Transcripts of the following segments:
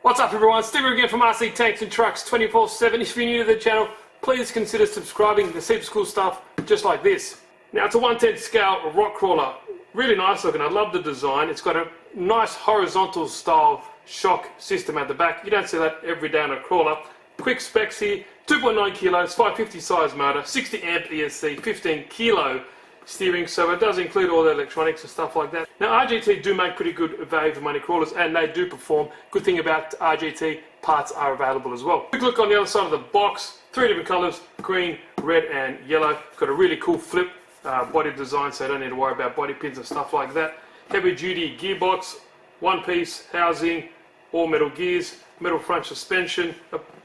What's up everyone, Steve here again from RC Tanks and Trucks 24/7. If you're new to the channel, please consider subscribing. There's heaps of cool stuff just like this. Now it's a 1/10 scale rock crawler. Really nice looking, I love the design. It's got a nice horizontal style shock system at the back. You don't see that every day on a crawler. Quick specs here, 2.9 kilos, 550 size motor, 60 amp ESC, 15 kilo steering, so it does include all the electronics and stuff like that. Now RGT do make pretty good value for money crawlers and they do perform. Good thing about RGT, parts are available as well. Quick look on the other side of the box, 3 different colours, green, red and yellow. Got a really cool flip body design, so you don't need to worry about body pins and stuff like that. Heavy duty gearbox, one piece housing, all metal gears, metal front suspension,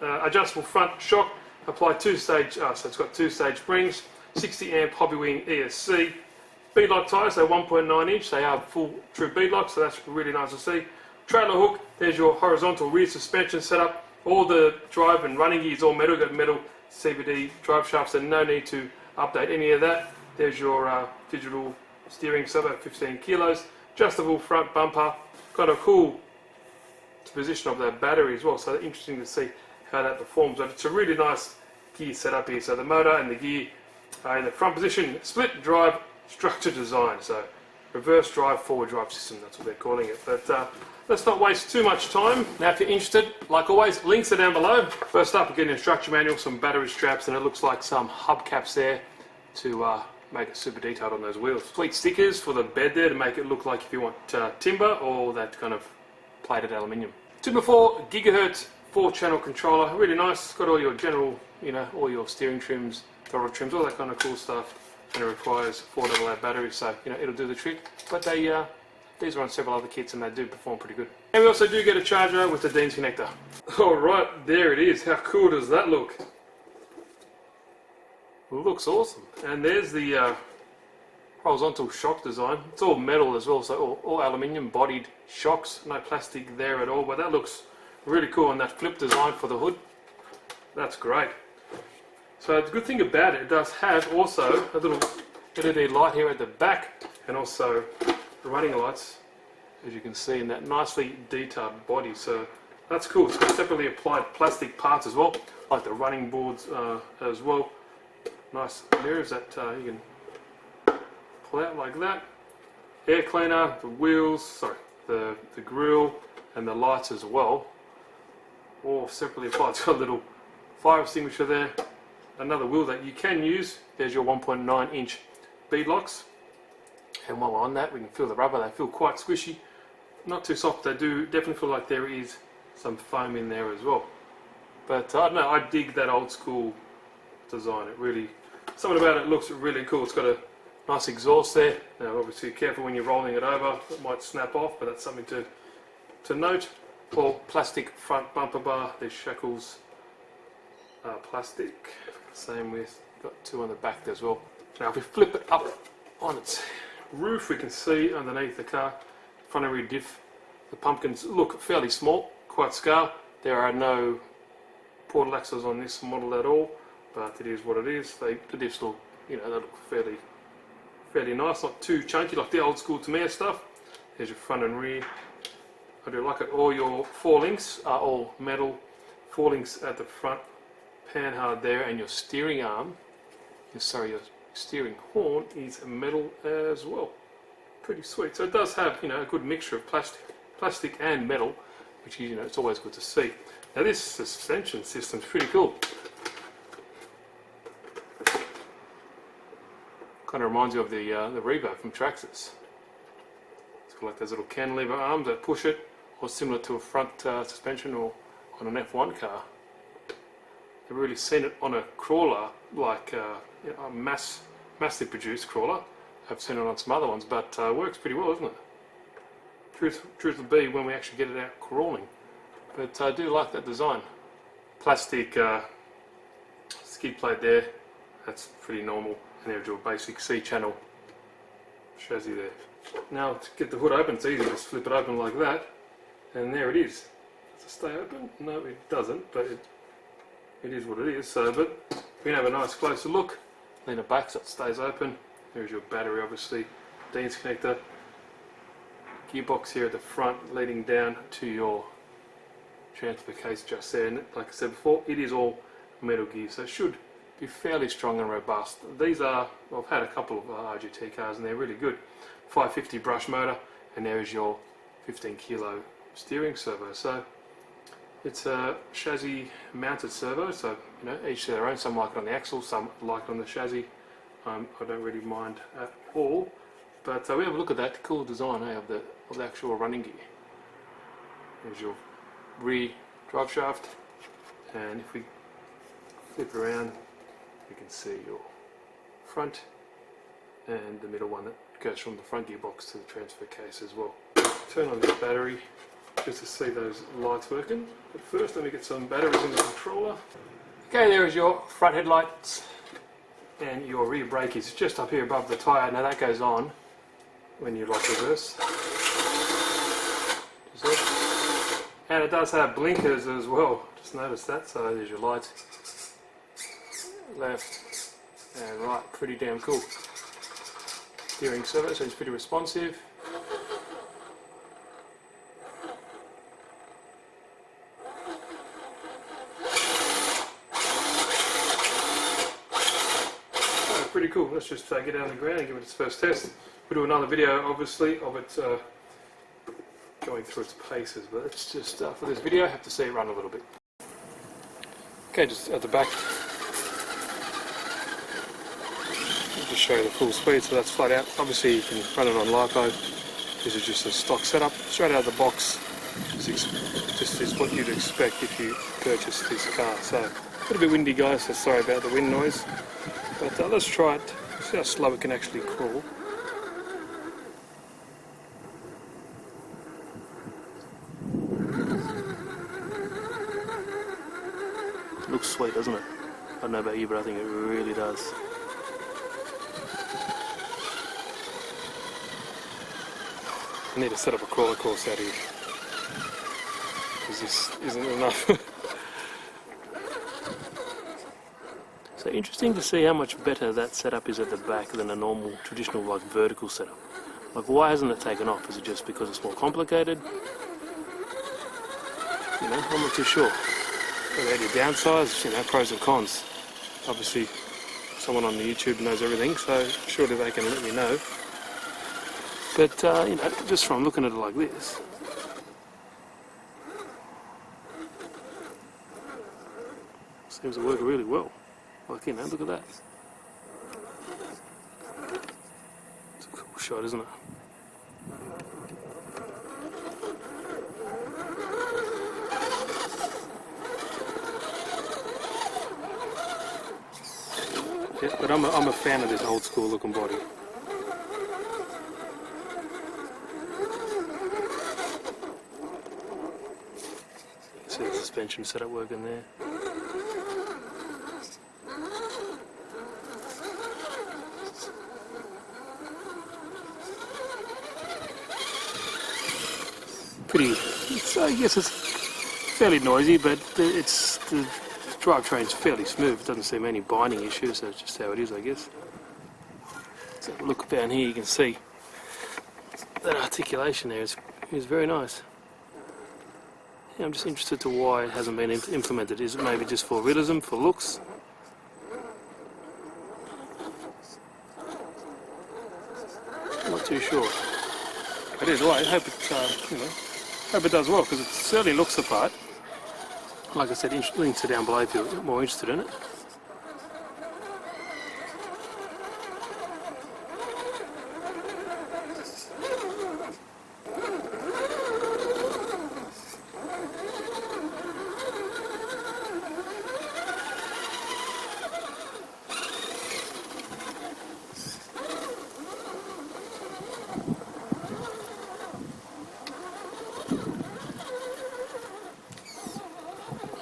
adjustable front shock, apply two-stage, so it's got two-stage springs, 60 amp Hobbywing ESC, beadlock tyres, they're 1.9 inch, they are full true beadlock, so that's really nice to see. Trailer hook, there's your horizontal rear suspension setup, all the drive and running gears, all metal, got metal CVD drive shafts, and no need to update any of that. There's your digital steering, so about 15 kilos, adjustable front bumper, got a cool position of that battery as well, so interesting to see how that performs. But it's a really nice gear setup here, so the motor and the gear in the front position, split drive structure design, so reverse drive, forward drive system, that's what they're calling it. But let's not waste too much time. Now if you're interested, like always, links are down below. First up, we're getting an instruction manual, some battery straps, and it looks like some hubcaps there to make it super detailed on those wheels. Sweet stickers for the bed there to make it look like if you want timber or that kind of plated aluminium. 2x4 gigahertz 4-channel controller, really nice. It's got all your general, all your steering trims, throttle trims, all that kind of cool stuff, and it requires 4AA batteries, so it'll do the trick. But these are on several other kits and they do perform pretty good. And we also do get a charger with the Dean's connector. Alright, there it is. How cool does that look? It looks awesome. And there's the horizontal shock design. It's all metal as well, so all aluminium bodied shocks, no plastic there at all, but that looks really cool. And that flip design for the hood, that's great. So the good thing about it, it does have also a little LED light here at the back, and also the running lights, as you can see, in that nicely detailed body. So that's cool. It's got separately applied plastic parts as well, like the running boards as well. Nice mirrors that you can pull out like that. Air cleaner, the wheels, sorry, the grille and the lights as well, all separately applied. It's got a little fire extinguisher there. Another wheel that you can use. There's your 1.9 inch beadlocks, and while we're on that, we can feel the rubber. They feel quite squishy, not too soft. They do definitely feel like there is some foam in there as well. But I don't know, I dig that old school design. It really, something about it looks really cool. It's got a nice exhaust there. Now obviously careful when you're rolling it over, it might snap off, but that's something to note. Or plastic front bumper bar, there's shackles, plastic. Same with, got 2 on the back there as well. Now if we flip it up on its roof, we can see underneath the car, front and rear diff, the pumpkins look fairly small, quite scale. There are no portal axles on this model at all, but it is what it is. The diffs look, they look fairly nice, not too chunky like the old school Tamiya stuff. There's your front and rear. I do like it. All your 4 links are all metal. 4 links at the front, panhard there, and your steering arm, your steering horn is metal as well. Pretty sweet. So it does have, a good mixture of plastic and metal, which is, it's always good to see. Now this suspension system is pretty cool. Kind of reminds you of the Revo from Traxxas. It's got like those little cantilever arms that push it, or similar to a front suspension or on an F1 car. I've really seen it on a crawler, like a massively produced crawler. I've seen it on some other ones, but works pretty well, doesn't it? Truth will be when we actually get it out crawling. But I do like that design. Plastic skid plate there, that's pretty normal. And there's your basic C-channel chassis there. Now to get the hood open, it's easy, just flip it open like that, and there it is. Does it stay open? No, it doesn't, but it is what it is. So, but we can have a nice closer look. Lean it back so it stays open. There's your battery, obviously, Dean's connector, gearbox here at the front leading down to your transfer case just there, and like I said before, it is all metal gear, so it should be fairly strong and robust. These are, well, I've had a couple of RGT cars and they're really good. 550 brush motor, and there is your 15 kilo steering servo. So it's a chassis mounted servo, so you know, each their own. Some like it on the axle, some like it on the chassis. I don't really mind at all. But we have a look at that cool design of the actual running gear. There's your rear drive shaft, and if we flip around, you can see your front and the middle one that goes from the front gearbox to the transfer case as well. Turn on this battery just to see those lights working. But first, let me get some batteries in the controller. Okay, there is your front headlights, and your rear brake is just up here above the tyre. Now that goes on when you lock reverse. And it does have blinkers as well. Just noticed that. So there's your lights, left and right. Pretty damn cool. Steering servo, so it's pretty responsive. Oh, pretty cool. Let's just get it on the ground and give it its first test. We'll do another video, obviously, of it going through its paces, but let's just, for this video, have to see it run a little bit. Okay, just at the back, I'll just show you the full speed, so that's flat out. Obviously you can run it on LiPo. This is just a stock setup, straight out of the box. Just is what you'd expect if you purchased this car. So, a little bit windy guys, so sorry about the wind noise. But let's try it, see how slow it can actually crawl. Looks sweet, doesn't it? I don't know about you, but I think it really does. I need to set up a crawler course out here, because this isn't enough. So interesting to see how much better that setup is at the back than a normal, traditional, like, vertical setup. Like, why hasn't it taken off? Is it just because it's more complicated? You know, I'm not too sure. About your downsides, you know, pros and cons. Obviously, someone on the YouTube knows everything, so surely they can let me know. But, you know, just from looking at it like this, seems to work really well. Like, you know, look at that. It's a cool shot, isn't it? Yeah, but I'm a fan of this old school looking body. See the suspension setup working there. Pretty, I guess it's fairly noisy, but the drivetrain's fairly smooth. It doesn't seem any binding issues, so it's just how it is, I guess. So look down here, you can see that articulation there is very nice. Yeah, I'm just interested to why it hasn't been implemented. Is it maybe just for realism, for looks? I'm not too sure. But either way, I hope it, you know, hope it does well, because it certainly looks the part. Like I said, links are down below if you're more interested in it.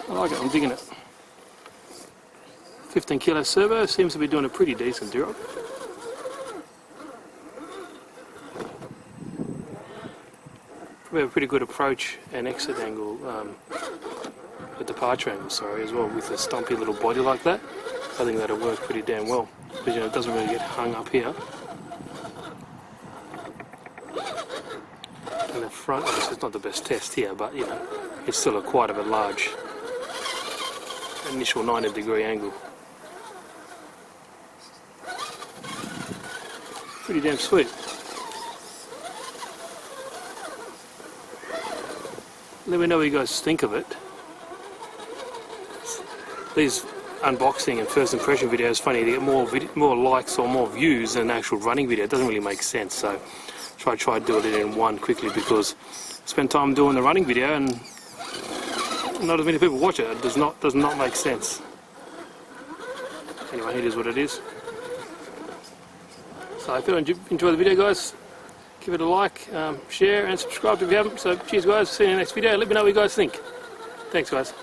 I like it, I'm digging it. 15 kilo servo seems to be doing a pretty decent job. We have a pretty good approach and exit angle, a departure angle, sorry, as well, with a stumpy little body like that. I think that'll work pretty damn well, because, you know, it doesn't really get hung up here. And the front, obviously it's not the best test here, but, you know, it's still quite a large initial 90-degree angle. Pretty damn sweet. Let me know what you guys think of it. These unboxing and first impression videos, funny, they get more likes or more views than actual running video. It doesn't really make sense, so try to do it in one quickly, because I spend time doing the running video and not as many people watch it. It does not make sense. Anyway, it is what it is. So if you enjoy the video, guys, give it a like, share and subscribe if you haven't. So cheers, guys, see you in the next video. Let me know what you guys think. Thanks, guys.